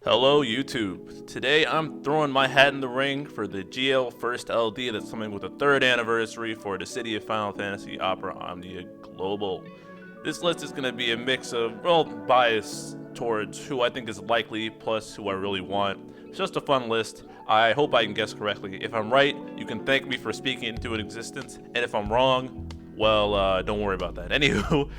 Hello YouTube. Today I'm throwing my hat in the ring for the GL First LD that's coming with the 3rd anniversary for the City of Final Fantasy Opera Omnia Global. This list is going to be a mix of, well, bias towards who I think is likely plus who I really want. It's just a fun list. I hope I can guess correctly. If I'm right, you can thank me for speaking into existence, and if I'm wrong, well, don't worry about that. Anywho,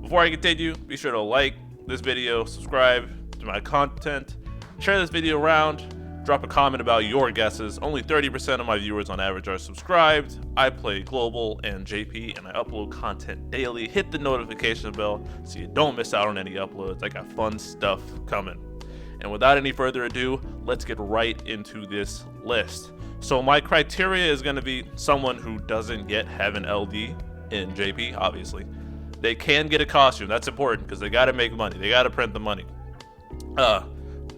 before I continue, be sure to like this video, subscribe to my content, share this video around, drop a comment about your guesses. Only 30% of my viewers on average are subscribed. I play Global and JP and I upload content daily. Hit the notification bell so you don't miss out on any uploads. I got fun stuff coming. And without any further ado, let's get right into this list. So my criteria is going to be someone who doesn't yet have an LD in JP, obviously. They can get a costume. That's important because they got to make money. They got to print the money.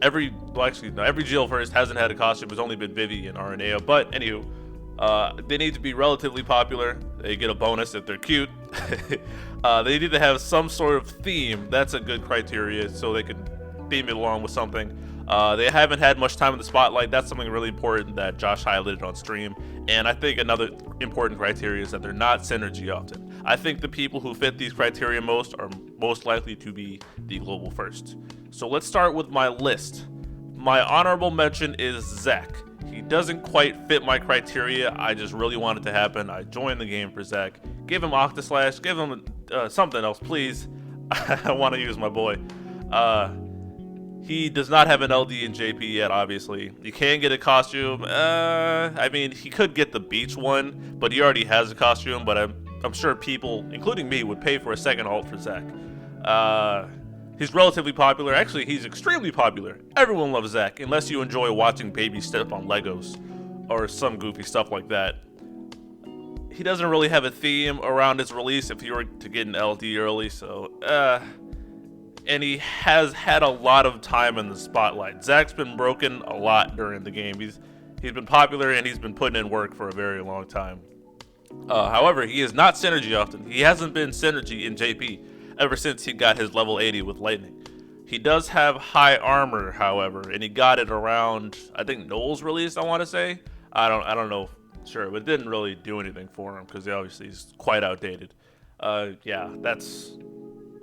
Every GL first hasn't had a costume. It's only been Vivi and Araneo. But anywho, they need to be relatively popular. They get a bonus if they're cute. They need to have some sort of theme. That's a good criteria, so they can theme it along with something. They haven't had much time in the spotlight. That's something really important that Josh highlighted on stream. And I think another important criteria is that they're not synergy often. I think the people who fit these criteria most are most likely to be the global first. So let's start with my list. My honorable mention is Zack. He doesn't quite fit my criteria. I just really want it to happen. I joined the game for Zack. Give him Octaslash. Give him something else, please. I want to use my boy. He does not have an LD in JP yet, obviously. He can get a costume. I mean, he could get the beach one, but he already has a costume. But I'm sure people, including me, would pay for a second alt for Zack. He's relatively popular. Actually, he's extremely popular. Everyone loves Zack, unless you enjoy watching babies step on Legos or some goofy stuff like that. He doesn't really have a theme around his release if you were to get an LD early, so and he has had a lot of time in the spotlight. Zack's been broken a lot during the game. He's been popular and he's been putting in work for a very long time. However, he is not synergy often. He hasn't been synergy in JP ever since he got his level 80 with lightning. He does have high armor, however, and he got it around, I think, Noel's release, I want to say. I don't know, sure, but it didn't really do anything for him because obviously he's quite outdated. Yeah, that's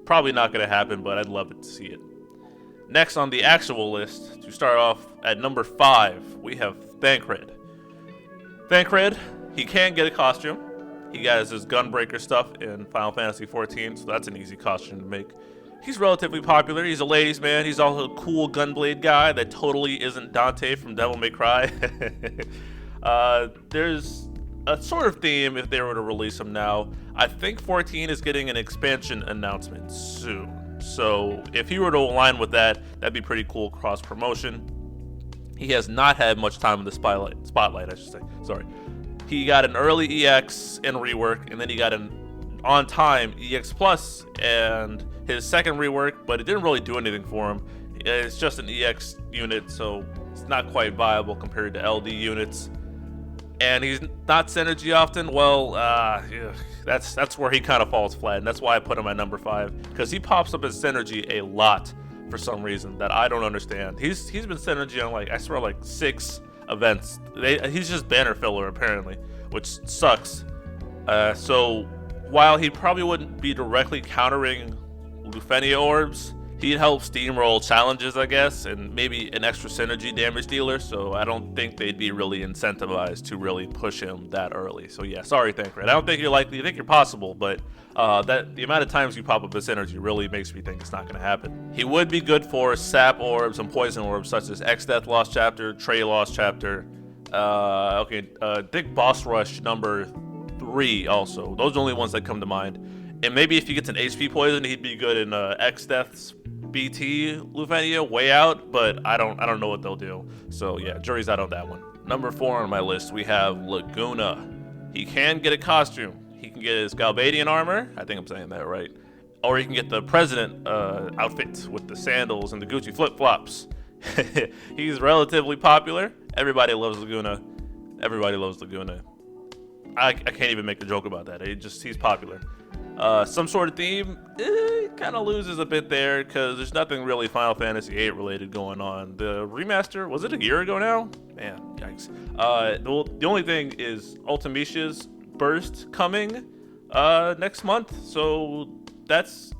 probably not going to happen, but I'd love it to see it. Next on the actual list, to start off at number 5, we have Thancred. Thancred, he can get a costume. He has his Gunbreaker stuff in Final Fantasy XIV, so that's an easy costume to make. He's relatively popular. He's a ladies' man. He's also a cool Gunblade guy that totally isn't Dante from Devil May Cry. There's a sort of theme if they were to release him now. I think 14 is getting an expansion announcement soon. So if he were to align with that, that'd be pretty cool cross-promotion. He has not had much time in the spotlight, I should say. Sorry. He got an early EX and rework, and then he got an on-time EX Plus and his second rework, but it didn't really do anything for him. It's just an EX unit, so it's not quite viable compared to LD units. And he's not synergy often. Well, yeah, that's where he kind of falls flat, and that's why I put him at number 5, because he pops up as synergy a lot for some reason that I don't understand. He's been synergy on I swear 6 events. He's just banner filler apparently, which sucks. So while he probably wouldn't be directly countering Lufenia orbs, he'd help steamroll challenges, I guess, and maybe an extra synergy damage dealer. So I don't think they'd be really incentivized to really push him that early. So yeah, sorry Thancred. I don't think you're likely. I think you're possible, but the amount of times you pop up as synergy really makes me think it's not going to happen. He would be good for sap orbs and poison orbs such as X-Death Lost Chapter, Trey Lost Chapter. Dick Boss Rush number 3 also. Those are the only ones that come to mind. And maybe if he gets an HP poison, he'd be good in X-Death's BT Lufenia way out, but I don't know what they'll do. So yeah, jury's out on that one. Number 4 on my list, we have Laguna. He can get a costume. He can get his Galbadian armor, I think I'm saying that right, or he can get the president outfit with the sandals and the Gucci flip-flops. He's relatively popular. Everybody loves Laguna. Everybody loves Laguna. I can't even make a joke about that. He's popular. Some sort of theme, kind of loses a bit there because there's nothing really Final Fantasy VIII related going on. The remaster, was it a year ago now? Man, yikes. The only thing is Ultimecia's burst coming next month, so that's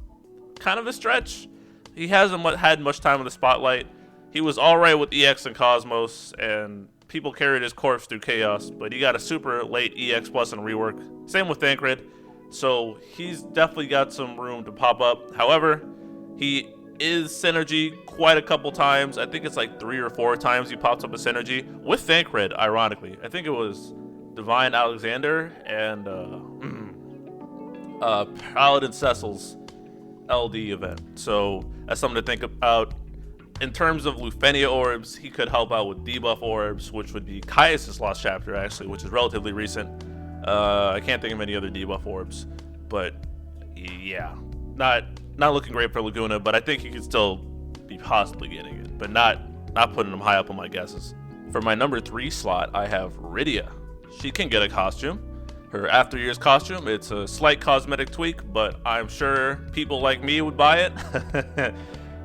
kind of a stretch. He hasn't had much time in the spotlight. He was alright with EX and Cosmos, and people carried his corpse through Chaos, but he got a super late EX Plus and rework. Same with Thancred. So he's definitely got some room to pop up. However, he is Synergy quite a couple times. I think it's like 3 or 4 times he pops up as Synergy with Thancred, ironically. I think it was Divine Alexander and Paladin Cecil's LD event. So that's something to think about. In terms of Lufenia orbs, he could help out with debuff orbs, which would be Caius' Lost Chapter, actually, which is relatively recent. I can't think of any other debuff orbs, but yeah, not looking great for Laguna, but I think he could still be possibly getting it, but not putting him high up on my guesses. For my number 3 slot, I have Rydia. She can get a costume. Her After Years costume, it's a slight cosmetic tweak, but I'm sure people like me would buy it,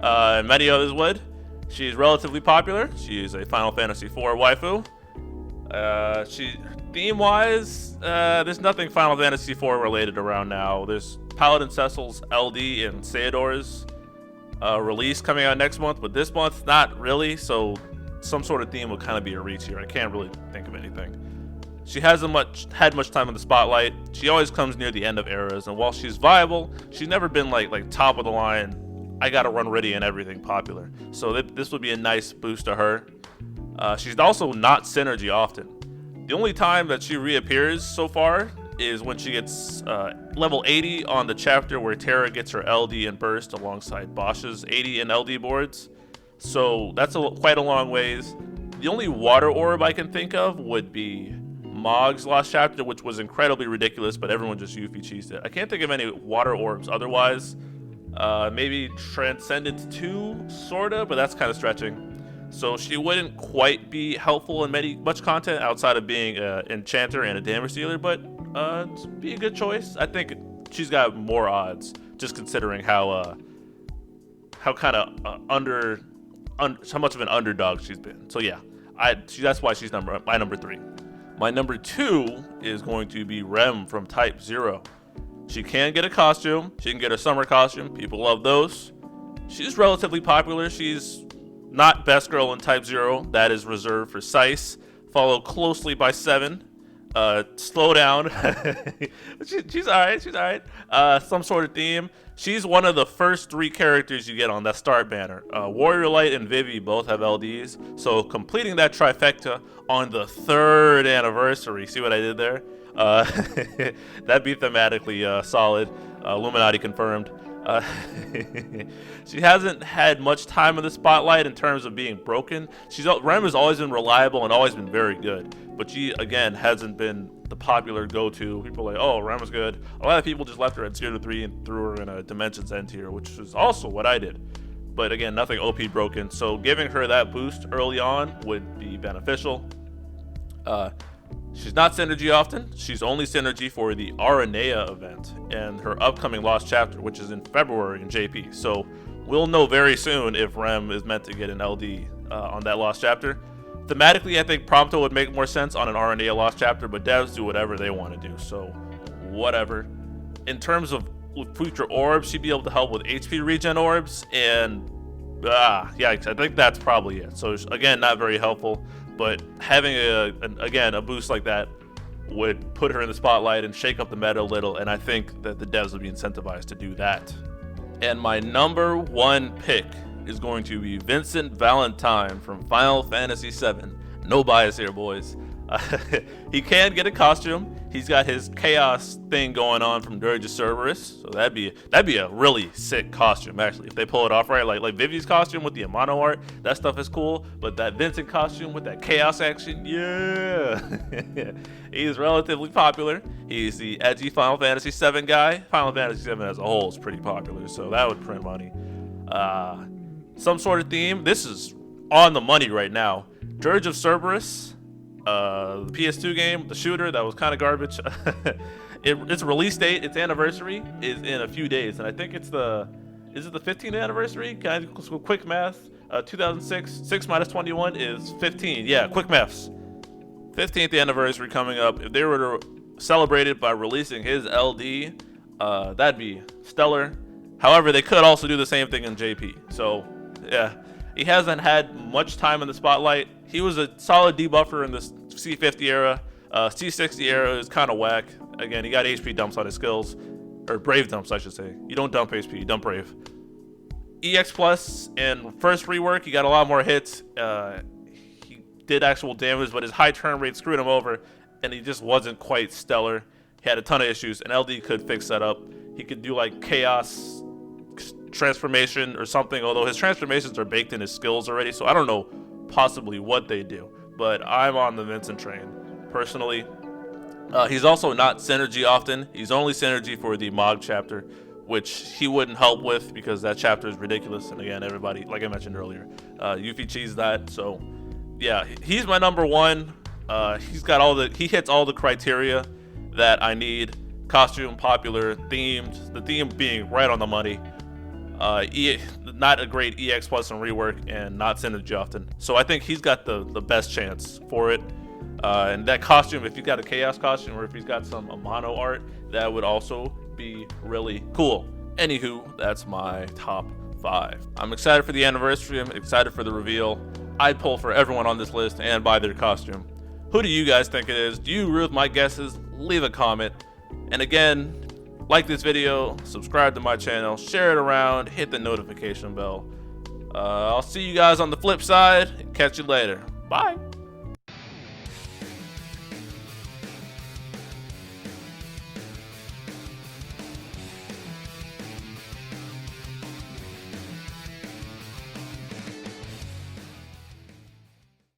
and many others would. She's relatively popular. She is a Final Fantasy IV waifu. Theme-wise, there's nothing Final Fantasy IV related around now. There's Paladin Cecil's LD and Sayador's release coming out next month, but this month, not really, so some sort of theme will kind of be a reach here. I can't really think of anything. She hasn't had much time in the spotlight. She always comes near the end of eras, and while she's viable, she's never been like top of the line, I gotta run Rydia and everything popular. So this would be a nice boost to her. She's also not Synergy often. The only time that she reappears so far is when she gets level 80 on the chapter where Terra gets her LD and Burst alongside Bosch's 80 and LD boards. So that's quite a long ways. The only water orb I can think of would be Mog's Lost Chapter, which was incredibly ridiculous, but everyone just Yuffie cheesed it. I can't think of any water orbs otherwise. Maybe Transcendence 2, sorta, but that's kind of stretching. So she wouldn't quite be helpful in much content outside of being an enchanter and a damage dealer, but it'd be a good choice. I think she's got more odds, just considering how kind of how much of an underdog she's been. So yeah, that's why she's my number 3. My number 2 is going to be Rem from Type 0. She can get a costume. She can get a summer costume. People love those. She's relatively popular. She's not best girl in Type 0. That is reserved for Sice. Followed closely by 7. Slow down. She's alright. She's alright. Some sort of theme. She's one of the first 3 characters you get on that start banner. Warrior Light and Vivi both have LDs. So completing that trifecta on the 3rd anniversary. See what I did there? That'd be thematically solid. Illuminati confirmed. She hasn't had much time in the spotlight in terms of being broken. Rem has always been reliable and always been very good, but she again hasn't been the popular go-to. People are like, oh, Rem is good. A lot of people just left her at 0-3 and threw her in a Dimensions End tier, which is also what I did. But again, nothing OP broken. So giving her that boost early on would be beneficial. She's not Synergy often. She's only Synergy for the Aranea event and her upcoming Lost Chapter, which is in February in JP. So we'll know very soon if Rem is meant to get an LD on that Lost Chapter. Thematically, I think Prompto would make more sense on an Aranea Lost Chapter, but devs do whatever they want to do, so whatever. In terms of future orbs, she'd be able to help with HP regen orbs, and yeah, I think that's probably it. So again, not very helpful. But having a boost like that would put her in the spotlight and shake up the meta a little, and I think that the devs would be incentivized to do that. And my number 1 pick is going to be Vincent Valentine from Final Fantasy VII. No bias here, boys. He can get a costume. He's got his chaos thing going on from Dirge of Cerberus, so that'd be a really sick costume actually if they pull it off right. Like Vivi's costume with the Amano art, that stuff is cool. But that Vincent costume with that chaos action, yeah, he's relatively popular. He's the edgy Final Fantasy VII guy. Final Fantasy VII as a whole is pretty popular, so that would print money. Some sort of theme. This is on the money right now. Dirge of Cerberus. The PS2 game, the shooter that was kind of garbage. its release date, its anniversary is in a few days, and I think it's is it the 15th anniversary? Can I do quick math? 2006, 6 minus 21 is 15. Yeah, quick maths. 15th anniversary coming up. If they were to celebrate it by releasing his LD, that'd be stellar. However, they could also do the same thing in JP. So, yeah, he hasn't had much time in the spotlight. He was a solid debuffer in the C50 era. C60 era is kind of whack. Again, he got HP dumps on his skills. Or Brave dumps, I should say. You don't dump HP, you dump Brave. EX Plus and first rework, he got a lot more hits. He did actual damage, but his high turn rate screwed him over, and he just wasn't quite stellar. He had a ton of issues, and LD could fix that up. He could do like Chaos transformation or something, although his transformations are baked in his skills already, so I don't know possibly what they do. But I'm on the Vincent train, personally. He's also not synergy often. He's only synergy for the Mog chapter, which he wouldn't help with because that chapter is ridiculous. And again, everybody, like I mentioned earlier, Yuffie cheesed that. So yeah, he's my number one. He hits all the criteria that I need. Costume, popular, themed, the theme being right on the money. Not a great EX Plus and rework, and not synergy often. So I think he's got the best chance for it. And that costume, if he's got a Chaos costume or if he's got some mono art, that would also be really cool. Anywho, that's my top 5. I'm excited for the anniversary. I'm excited for the reveal. I'd pull for everyone on this list and buy their costume. Who do you guys think it is? Do you agree with my guesses? Leave a comment. And again, like this video, subscribe to my channel, share it around, hit the notification bell. I'll see you guys on the flip side. Catch you later. Bye.